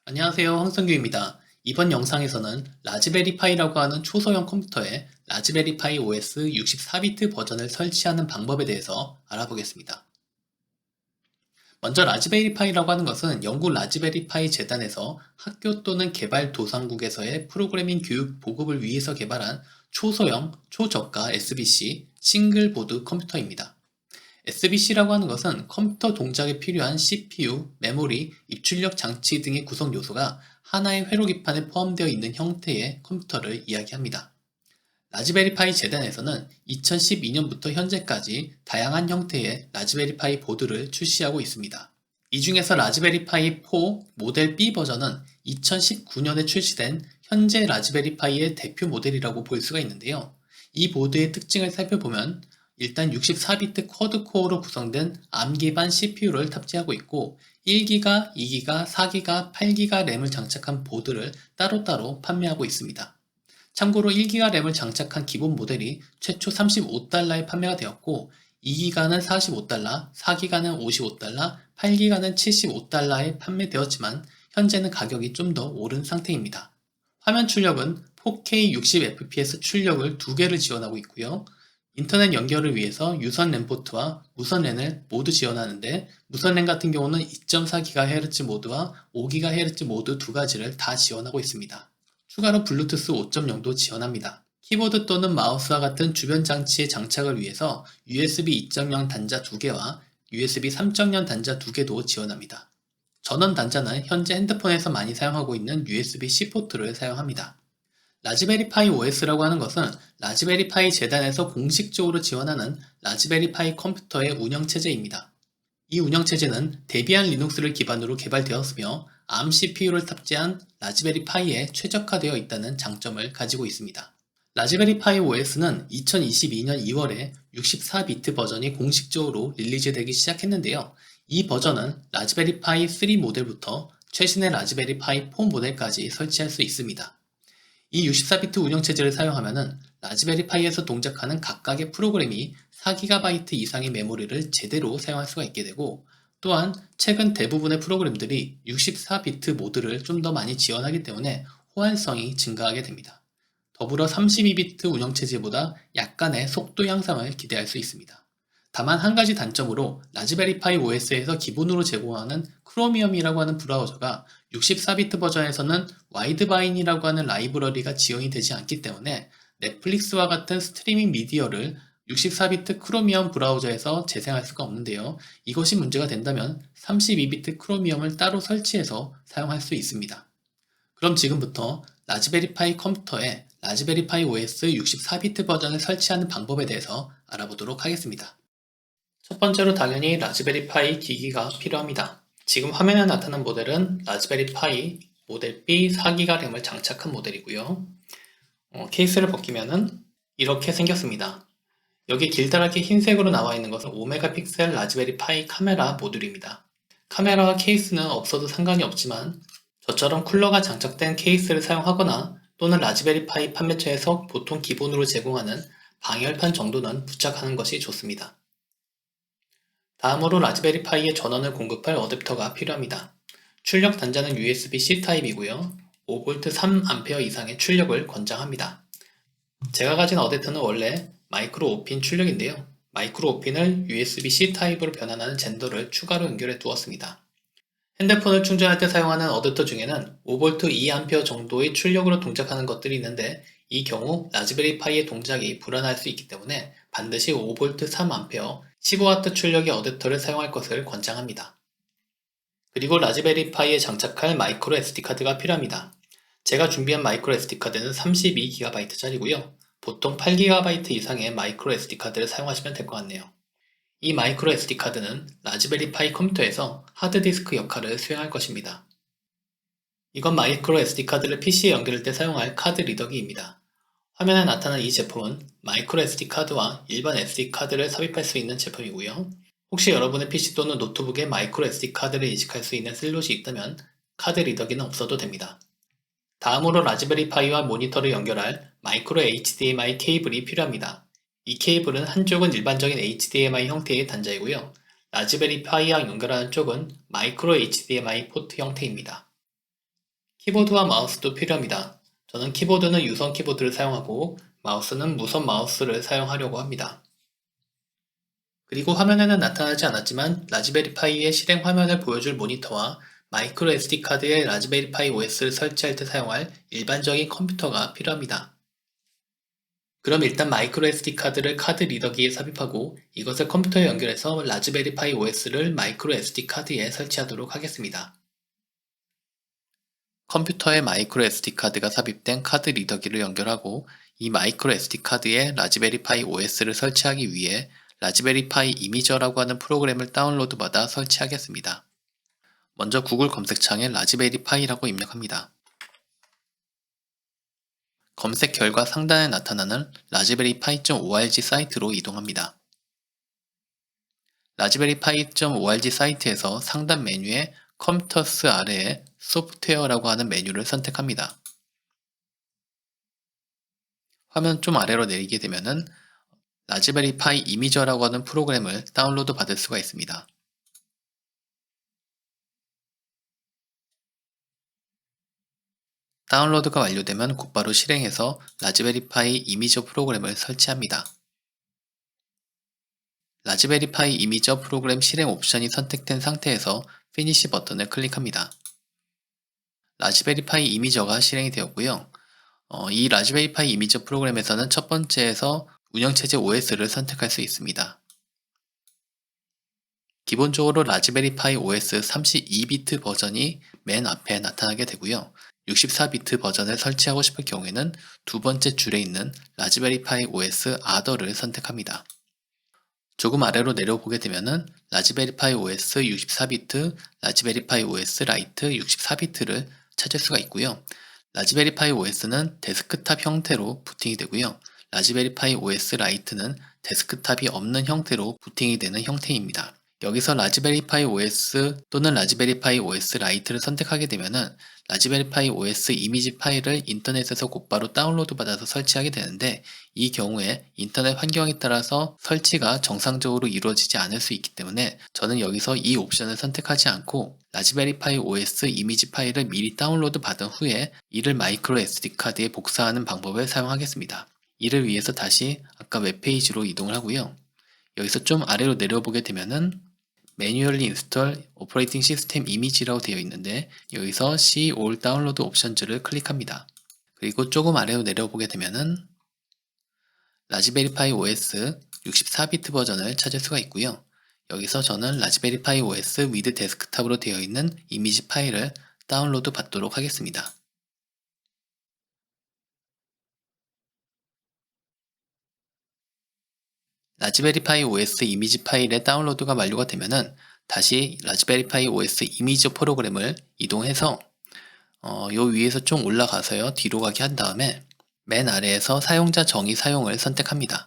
안녕하세요, 황성규입니다. 이번 영상에서는 라즈베리 파이라고 하는 초소형 컴퓨터에 라즈베리 파이 OS 64비트 버전을 설치하는 방법에 대해서 알아보겠습니다. 먼저 라즈베리 파이라고 하는 것은 영국 라즈베리 파이 재단에서 학교 또는 개발도상국에서의 프로그래밍 교육 보급을 위해서 개발한 초소형, 초저가 SBC 싱글 보드 컴퓨터입니다. SBC라고 하는 것은 컴퓨터 동작에 필요한 CPU, 메모리, 입출력 장치 등의 구성 요소가 하나의 회로기판에 포함되어 있는 형태의 컴퓨터를 이야기합니다. 라즈베리 파이 재단에서는 2012년부터 현재까지 다양한 형태의 라즈베리 파이 보드를 출시하고 있습니다. 이 중에서 라즈베리 파이 4 모델 B 버전은 2019년에 출시된 현재 라즈베리 파이의 대표 모델이라고 볼 수가 있는데요. 이 보드의 특징을 살펴보면 일단 64비트 쿼드코어로 구성된 ARM 기반 CPU를 탑재하고 있고 1기가, 2기가, 4기가, 8기가 램을 장착한 보드를 따로따로 판매하고 있습니다. 참고로 1기가 램을 장착한 기본 모델이 최초 35달러에 판매가 되었고 2기가는 45달러, 4기가는 55달러, 8기가는 75달러에 판매되었지만 현재는 가격이 좀 더 오른 상태입니다. 화면 출력은 4K 60fps 출력을 2개를 지원하고 있고요. 인터넷 연결을 위해서 유선 랜 포트와 무선 랜을 모두 지원하는데 무선 랜 같은 경우는 2.4GHz 모드와 5GHz 모드 두 가지를 다 지원하고 있습니다. 추가로 블루투스 5.0도 지원합니다. 키보드 또는 마우스와 같은 주변 장치의 장착을 위해서 USB 2.0 단자 2개와 USB 3.0 단자 2개도 지원합니다. 전원 단자는 현재 핸드폰에서 많이 사용하고 있는 USB-C 포트를 사용합니다. 라즈베리 파이 OS라고 하는 것은 라즈베리 파이 재단에서 공식적으로 지원하는 라즈베리 파이 컴퓨터의 운영체제입니다. 이 운영체제는 데비안 리눅스를 기반으로 개발되었으며 ARM CPU를 탑재한 라즈베리 파이에 최적화되어 있다는 장점을 가지고 있습니다. 라즈베리 파이 OS는 2022년 2월에 64비트 버전이 공식적으로 릴리즈되기 시작했는데요. 이 버전은 라즈베리 파이 3 모델부터 최신의 라즈베리 파이 4 모델까지 설치할 수 있습니다. 이 64비트 운영체제를 사용하면 라즈베리 파이에서 동작하는 각각의 프로그램이 4GB 이상의 메모리를 제대로 사용할 수가 있게 되고 또한 최근 대부분의 프로그램들이 64비트 모드를 좀 더 많이 지원하기 때문에 호환성이 증가하게 됩니다. 더불어 32비트 운영체제보다 약간의 속도 향상을 기대할 수 있습니다. 다만 한 가지 단점으로 라즈베리 파이 OS에서 기본으로 제공하는 크로미엄이라고 하는 브라우저가 64비트 버전에서는 와이드바인이라고 하는 라이브러리가 지원이 되지 않기 때문에 넷플릭스와 같은 스트리밍 미디어를 64비트 크로미엄 브라우저에서 재생할 수가 없는데요. 이것이 문제가 된다면 32비트 크로미엄을 따로 설치해서 사용할 수 있습니다. 그럼 지금부터 라즈베리 파이 컴퓨터에 라즈베리 파이 OS 64비트 버전을 설치하는 방법에 대해서 알아보도록 하겠습니다. 첫 번째로 당연히 라즈베리 파이 기기가 필요합니다. 지금 화면에 나타난 모델은 라즈베리 파이 모델 B 4기가 램을 장착한 모델이고요. 케이스를 벗기면은 이렇게 생겼습니다. 여기 길다랗게 흰색으로 나와 있는 것은 5메가픽셀 라즈베리 파이 카메라 모듈입니다. 카메라와 케이스는 없어도 상관이 없지만 저처럼 쿨러가 장착된 케이스를 사용하거나 또는 라즈베리 파이 판매처에서 보통 기본으로 제공하는 방열판 정도는 부착하는 것이 좋습니다. 다음으로 라즈베리 파이에 전원을 공급할 어댑터가 필요합니다. 출력 단자는 USB-C 타입이고요. 5V 3A 이상의 출력을 권장합니다. 제가 가진 어댑터는 원래 마이크로 5핀 출력인데요. 마이크로 5핀을 USB-C 타입으로 변환하는 젠더를 추가로 연결해 두었습니다. 핸드폰을 충전할 때 사용하는 어댑터 중에는 5V 2A 정도의 출력으로 동작하는 것들이 있는데 이 경우 라즈베리 파이의 동작이 불안할 수 있기 때문에 반드시 5V 3A 15W 출력의 어댑터를 사용할 것을 권장합니다. 그리고 라즈베리 파이에 장착할 마이크로 SD카드가 필요합니다. 제가 준비한 마이크로 SD카드는 32GB짜리고요. 보통 8GB 이상의 마이크로 SD카드를 사용하시면 될 것 같네요. 이 마이크로 SD카드는 라즈베리 파이 컴퓨터에서 하드디스크 역할을 수행할 것입니다. 이건 마이크로 SD카드를 PC에 연결할 때 사용할 카드 리더기입니다. 화면에 나타난 이 제품은 마이크로 SD카드와 일반 SD카드를 삽입할 수 있는 제품이고요. 혹시 여러분의 PC 또는 노트북에 마이크로 SD카드를 이식할 수 있는 슬롯이 있다면 카드 리더기는 없어도 됩니다. 다음으로 라즈베리 파이와 모니터를 연결할 마이크로 HDMI 케이블이 필요합니다. 이 케이블은 한쪽은 일반적인 HDMI 형태의 단자이고요. 라즈베리 파이와 연결하는 쪽은 마이크로 HDMI 포트 형태입니다. 키보드와 마우스도 필요합니다. 저는 키보드는 유선 키보드를 사용하고 마우스는 무선 마우스를 사용하려고 합니다. 그리고 화면에는 나타나지 않았지만 라즈베리 파이의 실행 화면을 보여줄 모니터와 마이크로 SD카드에 라즈베리 파이 OS를 설치할 때 사용할 일반적인 컴퓨터가 필요합니다. 그럼 일단 마이크로 SD카드를 카드 리더기에 삽입하고 이것을 컴퓨터에 연결해서 라즈베리 파이 OS를 마이크로 SD카드에 설치하도록 하겠습니다. 컴퓨터에 마이크로 SD카드가 삽입된 카드 리더기를 연결하고 이 마이크로 SD카드에 라즈베리 파이 OS를 설치하기 위해 라즈베리 파이 이미저라고 하는 프로그램을 다운로드 받아 설치하겠습니다. 먼저 구글 검색창에 라즈베리 파이라고 입력합니다. 검색 결과 상단에 나타나는 라즈베리 파이.org 사이트로 이동합니다. 라즈베리 파이.org 사이트에서 상단 메뉴에 컴퓨터스 아래에 소프트웨어라고 하는 메뉴를 선택합니다. 화면 좀 아래로 내리게 되면은 라즈베리 파이 이미저라고 하는 프로그램을 다운로드 받을 수가 있습니다. 다운로드가 완료되면 곧바로 실행해서 라즈베리 파이 이미저 프로그램을 설치합니다. 라즈베리 파이 이미저 프로그램 실행 옵션이 선택된 상태에서 피니시 버튼을 클릭합니다. 라즈베리 파이 이미저가 실행이 되었고요. 이 라즈베리 파이 이미저 프로그램에서는 첫 번째에서 운영체제 OS를 선택할 수 있습니다. 기본적으로 라즈베리 파이 OS 32비트 버전이 맨 앞에 나타나게 되고요. 64비트 버전을 설치하고 싶을 경우에는 두 번째 줄에 있는 라즈베리 파이 OS 아더를 선택합니다. 조금 아래로 내려보게 되면은 라즈베리 파이 OS 64비트, 라즈베리 파이 OS 라이트 64비트를 찾을 수가 있고요. 라즈베리 파이 OS는 데스크탑 형태로 부팅이 되고요. 라즈베리 파이 OS 라이트는 데스크탑이 없는 형태로 부팅이 되는 형태입니다. 여기서 라즈베리 파이 OS 또는 라즈베리 파이 OS 라이트를 선택하게 되면은 라즈베리 파이 OS 이미지 파일을 인터넷에서 곧바로 다운로드 받아서 설치하게 되는데 이 경우에 인터넷 환경에 따라서 설치가 정상적으로 이루어지지 않을 수 있기 때문에 저는 여기서 이 옵션을 선택하지 않고 라즈베리 파이 OS 이미지 파일을 미리 다운로드 받은 후에 이를 마이크로 SD 카드에 복사하는 방법을 사용하겠습니다. 이를 위해서 다시 아까 웹페이지로 이동을 하고요. 여기서 좀 아래로 내려보게 되면은 Manually Install Operating System Image라고 되어 있는데 여기서 See All Download 옵션즈를 클릭합니다. 그리고 조금 아래로 내려보게 되면은 라즈베리 파이 OS 64비트 버전을 찾을 수가 있고요. 여기서 저는 라즈베리 파이 OS with 데스크탑으로 되어 있는 이미지 파일을 다운로드 받도록 하겠습니다. 라즈베리 파이 OS 이미지 파일의 다운로드가 완료가 되면은 다시 라즈베리 파이 OS 이미지 프로그램을 이동해서 요 위에서 좀 올라가서요 뒤로 가게 한 다음에 맨 아래에서 사용자 정의 사용을 선택합니다.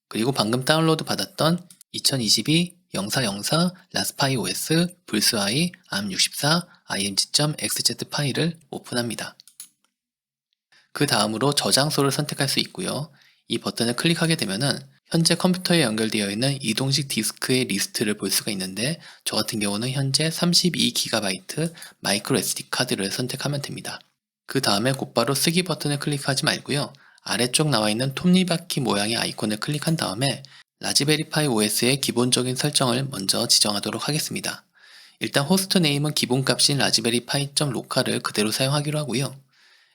그리고 방금 다운로드 받았던 2022 0404 라스파이 OS 불스I ARM64 img.xz 파일을 오픈합니다. 그 다음으로 저장소를 선택할 수 있고요. 이 버튼을 클릭하게 되면은 현재 컴퓨터에 연결되어 있는 이동식 디스크의 리스트를 볼 수가 있는데 저 같은 경우는 현재 32GB 마이크로 SD 카드를 선택하면 됩니다. 그 다음에 곧바로 쓰기 버튼을 클릭하지 말고요. 아래쪽 나와 있는 톱니바퀴 모양의 아이콘을 클릭한 다음에 라즈베리 파이 OS의 기본적인 설정을 먼저 지정하도록 하겠습니다. 일단 호스트 네임은 기본값인 라즈베리 파이.local을 그대로 사용하기로 하고요.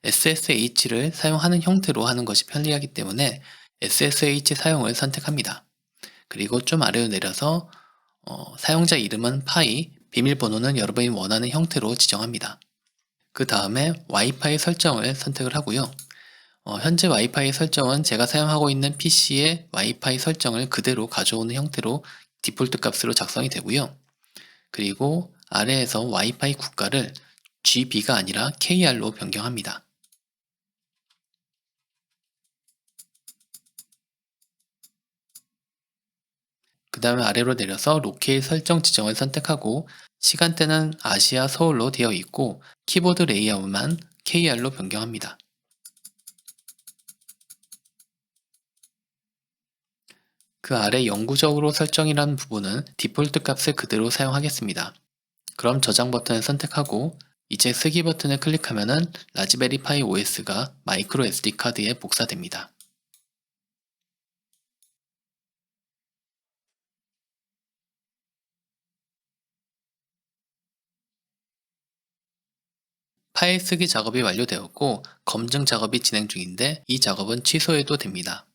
SSH를 사용하는 형태로 하는 것이 편리하기 때문에 SSH 사용을 선택합니다. 그리고 좀 아래로 내려서 사용자 이름은 파이, 비밀번호는 여러분이 원하는 형태로 지정합니다. 그 다음에 와이파이 설정을 선택을 하고요. 현재 와이파이 설정은 제가 사용하고 있는 PC의 와이파이 설정을 그대로 가져오는 형태로 디폴트 값으로 작성이 되고요. 그리고 아래에서 와이파이 국가를 GB가 아니라 KR로 변경합니다. 그 다음에 아래로 내려서 로케일 설정 지정을 선택하고 시간대는 아시아 서울로 되어 있고 키보드 레이아웃만 KR로 변경합니다. 그 아래 영구적으로 설정이라는 부분은 디폴트 값을 그대로 사용하겠습니다. 그럼 저장 버튼을 선택하고 이제 쓰기 버튼을 클릭하면 라즈베리 파이 OS가 마이크로 SD 카드에 복사됩니다. 파일 쓰기 작업이 완료되었고 검증 작업이 진행 중인데 이 작업은 취소해도 됩니다.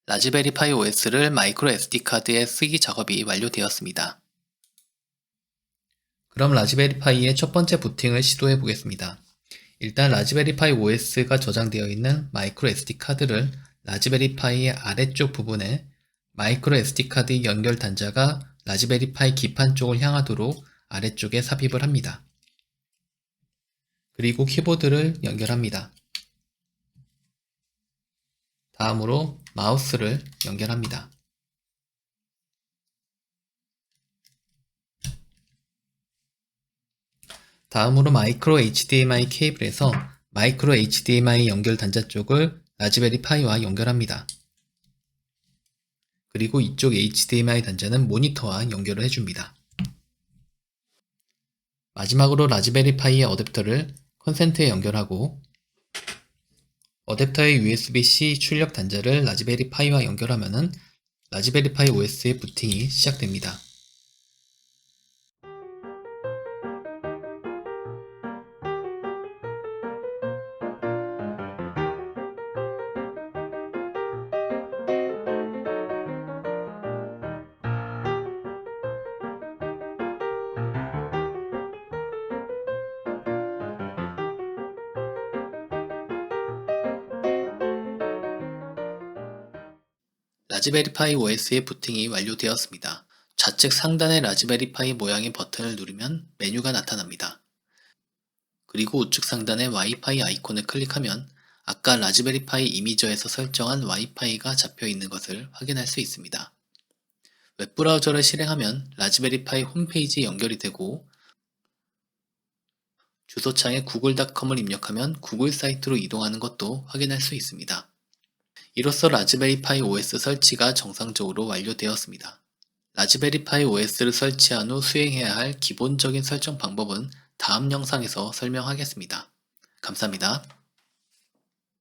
라즈베리 파이 OS를 마이크로 SD 카드에 쓰기 작업이 완료되었습니다. 그럼 라즈베리 파이의 첫 번째 부팅을 시도해 보겠습니다. 일단 라즈베리 파이 OS가 저장되어 있는 마이크로 SD 카드를 라즈베리 파이의 아래쪽 부분에 마이크로 SD 카드 연결 단자가 라즈베리 파이 기판 쪽을 향하도록 아래쪽에 삽입을 합니다. 그리고 키보드를 연결합니다. 다음으로 마우스를 연결합니다. 다음으로 마이크로 HDMI 케이블에서 마이크로 HDMI 연결 단자 쪽을 라즈베리 파이와 연결합니다. 그리고 이쪽 HDMI 단자는 모니터와 연결을 해줍니다. 마지막으로 라즈베리 파이의 어댑터를 컨센트에 연결하고 어댑터의 USB-C 출력 단자를 라즈베리 파이와 연결하면 라즈베리 파이 OS의 부팅이 시작됩니다. 라즈베리 파이 OS의 부팅이 완료되었습니다. 좌측 상단의 라즈베리 파이 모양의 버튼을 누르면 메뉴가 나타납니다. 그리고 우측 상단의 와이파이 아이콘을 클릭하면 아까 라즈베리 파이 이미저에서 설정한 와이파이가 잡혀 있는 것을 확인할 수 있습니다. 웹브라우저를 실행하면 라즈베리 파이 홈페이지에 연결이 되고 주소창에 google.com을 입력하면 구글 사이트로 이동하는 것도 확인할 수 있습니다. 이로써 라즈베리 파이 OS 설치가 정상적으로 완료되었습니다. 라즈베리 파이 OS를 설치한 후 수행해야 할 기본적인 설정 방법은 다음 영상에서 설명하겠습니다. 감사합니다.